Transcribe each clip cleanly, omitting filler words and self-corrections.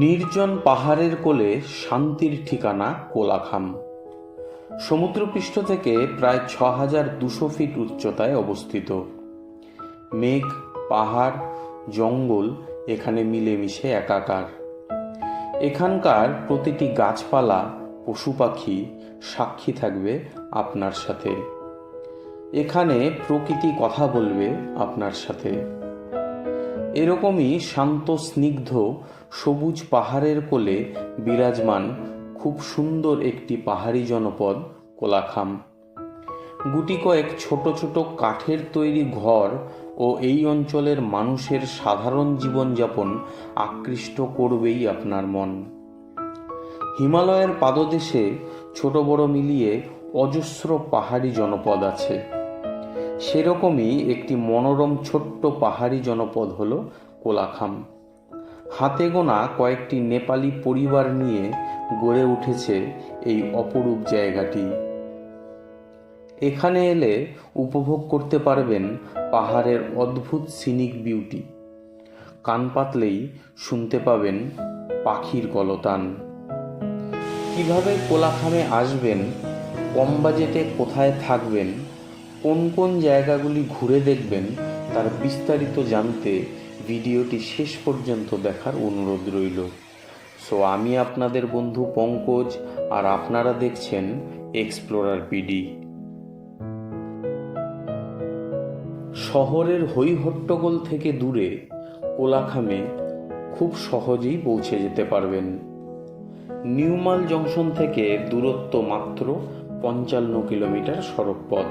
নির্জন পাহাড়ের কোলে শান্তির ঠিকানা কোলাখাম। সমুদ্রপৃষ্ঠ থেকে প্রায় ৬,২০০ ফিট উচ্চতায় অবস্থিত। মেঘ, পাহাড়, জঙ্গল এখানে মিলেমিশে একাকার। এখানকার প্রতিটি গাছপালা, পশু পাখি সাক্ষী থাকবে আপনার সাথে। এখানে প্রকৃতি কথা বলবে আপনার সাথে। এরকমই শান্ত স্নিগ্ধ সবুজ পাহাড়ের কোলে বিরাজমান খুব সুন্দর একটি পাহাড়ি জনপদ কোলাখাম। গুটি কয়েক ছোট ছোট কাঠের তৈরি ঘর ও এই অঞ্চলের মানুষের সাধারণ জীবনযাপন আকৃষ্ট করবেই আপনার মন। হিমালয়ের পাদদেশে ছোট বড় মিলিয়ে অজস্র পাহাড়ি জনপদ আছে। সেরকমই একটি মনোরম ছোট্ট পাহাড়ি জনপদ হলো কোলাখাম। হাতে গোনা কয়েকটি নেপালি পরিবার নিয়ে গড়ে উঠেছে এই অপরূপ জায়গাটি। এখানে এলে উপভোগ করতে পারবেন পাহাড়ের অদ্ভুত সিনিক বিউটি। কান পাতলেই শুনতে পাবেন পাখির কলতান। কিভাবে কোলাখামে আসবেন, কম বাজেটে কোথায় থাকবেন, কোন কোন জায়গাগুলি ঘুরে দেখবেন, তার বিস্তারিত জানতে ভিডিওটি শেষ পর্যন্ত দেখার অনুরোধ রইল। সো আমি আপনাদের বন্ধু পঙ্কজ, আর আপনারা দেখছেন এক্সপ্লোরার পিডি। শহরের হই হট্টগোল থেকে দূরে কোলাখামে খুব সহজেই পৌঁছে যেতে পারবেন। নিউমাল জংশন থেকে দূরত্ব মাত্র ৫৫ কিলোমিটার সড়ক পথ।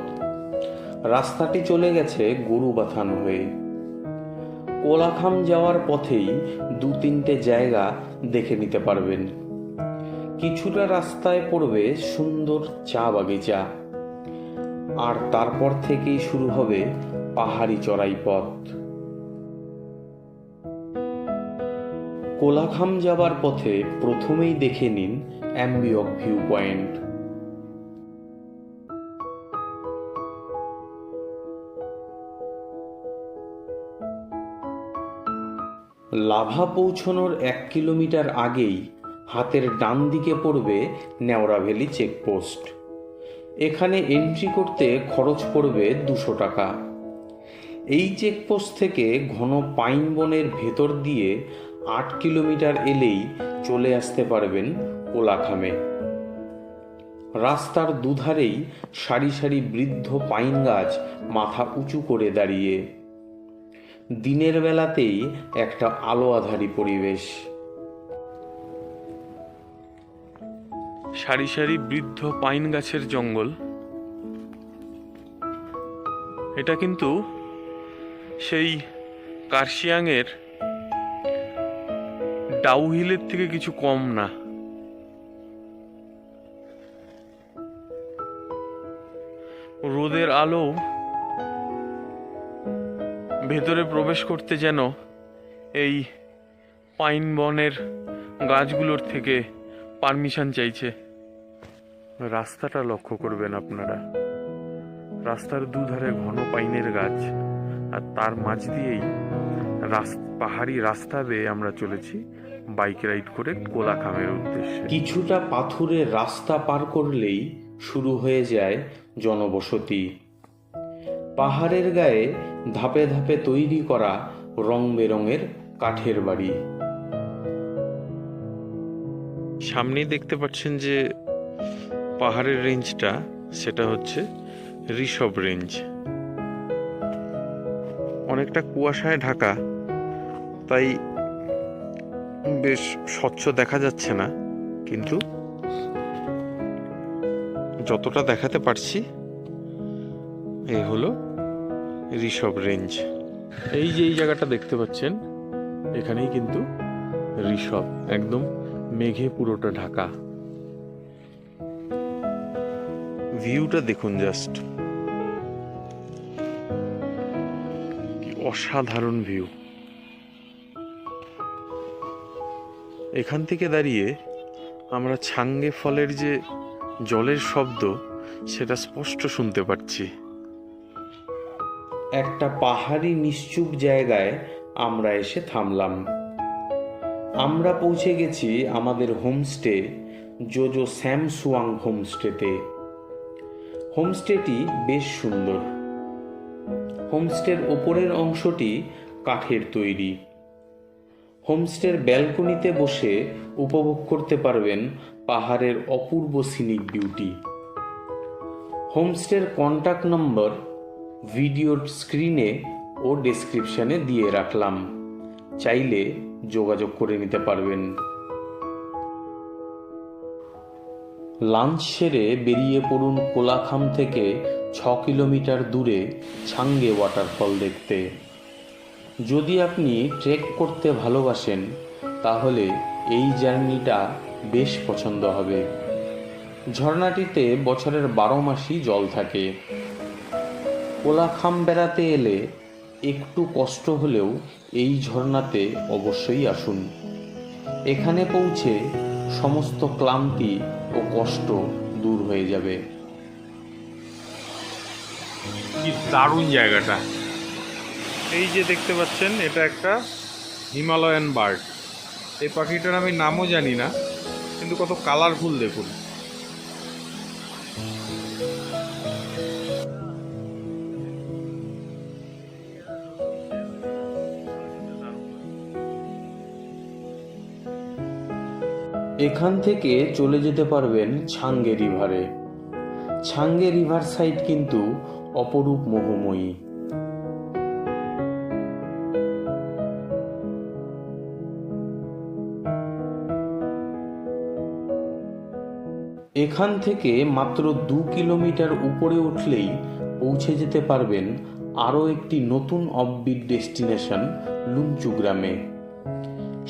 রাস্তাটি চলে গেছে গরুবাথান হয়ে। কোলাখাম যাওয়ার পথেই ২-৩টে জায়গা দেখে নিতে পারবেন। কিছুটা রাস্তায় পড়বে সুন্দর চা বাগিচা, আর তারপর থেকেই শুরু হবে পাহাড়ি চড়াই পথ। কোলাখাম যাবার পথে প্রথমেই দেখে নিন অ্যাম্বিয়ক ভিউ পয়েন্ট। লাভা পৌঁছানোর ১ কিলোমিটার আগেই হাতের ডান দিকে পড়বে নেওড়া ভ্যালি চেকপোস্ট। এখানে এন্ট্রি করতে খরচ পড়বে ২০০ টাকা। এই চেকপোস্ট থেকে ঘন পাইন বনের ভেতর দিয়ে ৮ কিলোমিটার এলেই চলে আসতে পারবেন কোলাখামে। রাস্তার দুধারেই সারি সারি বৃদ্ধ পাইন গাছ মাথা উঁচু করে দাঁড়িয়ে। দিনের বেলাতেই একটা আলো আঁধারি পরিবেশ। সারি সারি বৃদ্ধ পাইন গাছের জঙ্গল। এটা কিন্তু সেই কার্শিয়াংয়ের ডাউহিলের থেকে কিছু কম না। রোদের আলো ভেতরে প্রবেশ করতে যেন এই পাইন বনের গাছগুলোর থেকে পারমিশন চাইছে। রাস্তাটা লক্ষ্য করবেন আপনারা। রাস্তার দুধারে ঘন পাইনের গাছ, আর তার মাঝ দিয়েই পাহাড়ি রাস্তা বেয়ে আমরা চলেছি বাইক রাইড করে কোলাখামের উদ্দেশ্যে। কিছুটা পাথুরের রাস্তা পার করলেই শুরু হয়ে যায় জনবসতি। পাহাড়ের গায়ে ধাপে ধাপে তৈরি করা রং বেরঙের কাঠের বাড়ি। সামনেই দেখতে পাচ্ছেন যে পাহাড়ের রেঞ্জটা, সেটা হচ্ছে ঋষভ রেঞ্জ। অনেকটা কুয়াশায় ঢাকা, তাই বেশ স্বচ্ছ দেখা যাচ্ছে না, কিন্তু যতটা দেখাতে পারছি এই হলো ঋষভ রেঞ্জ। এই যে এই জায়গাটা দেখতে পাচ্ছেন, এখানেই কিন্তু ঋষভ, একদম মেঘে পুরোটা ঢাকা। ভিউটা দেখুন, জাস্ট কি অসাধারণ ভিউ। এখান থেকে দাঁড়িয়ে আমরা ছাঙ্গে ফলের যে জলের শব্দ, সেটা স্পষ্ট শুনতে পাচ্ছি। একটা পাহাড়ি নিশ্চুপ জায়গায় আমরা এসে থামলাম। আমরা পৌঁছে গেছি আমাদের হোমস্টে জোজো স্যামসুয়াং হোমস্টেতে। হোমস্টেটি বেশ সুন্দর। হোমস্টের ওপরের অংশটি কাঠের তৈরি। হোমস্টের ব্যালকনিতে বসে উপভোগ করতে পারবেন পাহাড়ের অপূর্ব সিনিক বিউটি। হোমস্টের কন্ট্যাক্ট নম্বর ভিডিওর স্ক্রিনে ও ডেসক্রিপশনে দিয়ে রাখলাম, চাইলে যোগাযোগ করে নিতে পারবেন। লাঞ্চ সেরে বেরিয়ে পড়ুন কোলাখাম থেকে 6 কিলোমিটার দূরে ছাঙ্গে ওয়াটারফল দেখতে। যদি আপনি ট্রেক করতে ভালোবাসেন তাহলে এই জার্নিটা বেশ পছন্দ হবে। ঝর্ণাটিতে বছরের 12 মাসই জল থাকে। কোলাখাম বেড়াতে এলে একটু কষ্ট হলেও এই ঝর্ণাতে অবশ্যই আসুন। এখানে পৌঁছে সমস্ত ক্লান্তি ও কষ্ট দূর হয়ে যাবে। কি দারুণ জায়গাটা! এই যে দেখতে পাচ্ছেন, এটা একটা হিমালয়ান বার্ড। এই পাখিটার আমি নামও জানি না, কিন্তু কত কালারফুল দেখুন। এখান থেকে চলে যেতে পারবেন ছাঙ্গে রিভারে। ছাঙ্গে রিভার সাইড কিন্তু অপরূপ মোহময়ী। এখান থেকে মাত্র 2 কিলোমিটার উপরে উঠলেই পৌঁছে যেতে পারবেন আরও একটি নতুন অফবিট ডেস্টিনেশন লুমচু গ্রামে।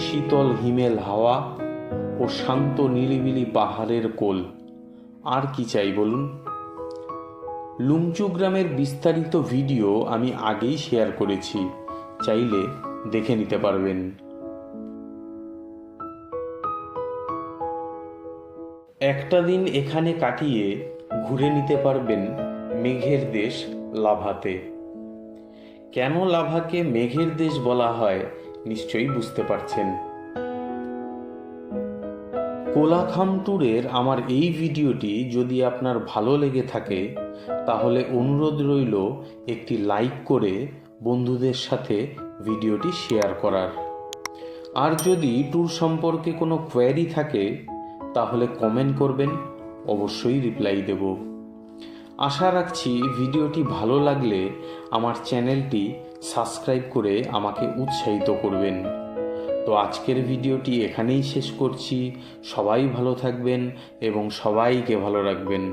শীতল হিমেল হাওয়া ও শান্ত নিরিবিলি পাহাড়ের কোল, আর কি চাই বলুন। লুমচু গ্রামের বিস্তারিত ভিডিও আমি আগেই শেয়ার করেছি, চাইলে দেখে নিতে পারবেন। একটা দিন এখানে কাটিয়ে ঘুরে নিতে পারবেন মেঘের দেশ লাভাতে। কেন লাভাকে মেঘের দেশ বলা হয় নিশ্চয়ই বুঝতে পারছেন। কোলাখাম ট্যুরের আমার এই ভিডিওটি যদি আপনার ভালো লেগে থাকে তাহলে অনুরোধ রইল একটি লাইক করে বন্ধুদের সাথে ভিডিওটি শেয়ার করার। আর যদি ট্যুর সম্পর্কে কোনো কোয়েরি থাকে তাহলে কমেন্ট করবেন, অবশ্যই রিপ্লাই দেব। আশা রাখছি ভিডিওটি ভালো লাগলে আমার চ্যানেলটি সাবস্ক্রাইব করে আমাকে উৎসাহিত করবেন। তো আজকের ভিডিওটি এখানেই শেষ করছি। সবাই ভালো থাকবেন এবং সবাইকে ভালো রাখবেন।